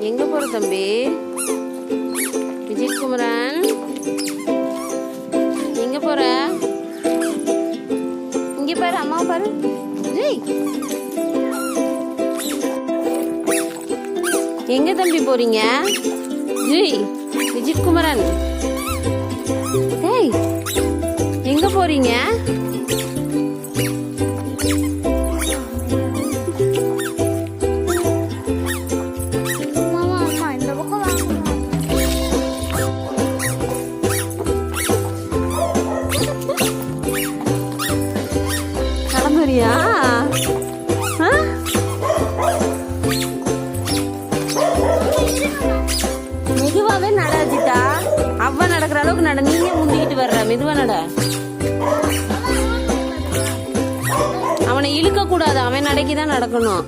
எங்க போற தம்பி? விஜய் குமரன் எங்க போற? இங்க பாரு, அம்மா பாரு. விஜய் எங்க தம்பி போறீங்க? விஜய் விஜய் குமரன் ஏய் எங்க போறீங்க? கிளம்புறியா? மெதுவாவே நடாஜிட்டா. அவ நடக்கிற அளவுக்கு நட. நீங்க முந்திக்கிட்டு வர்ற. மெதுவா நட. அவனை இழுக்க கூடாது. அவன் நடைக்குதான் நடக்கணும்.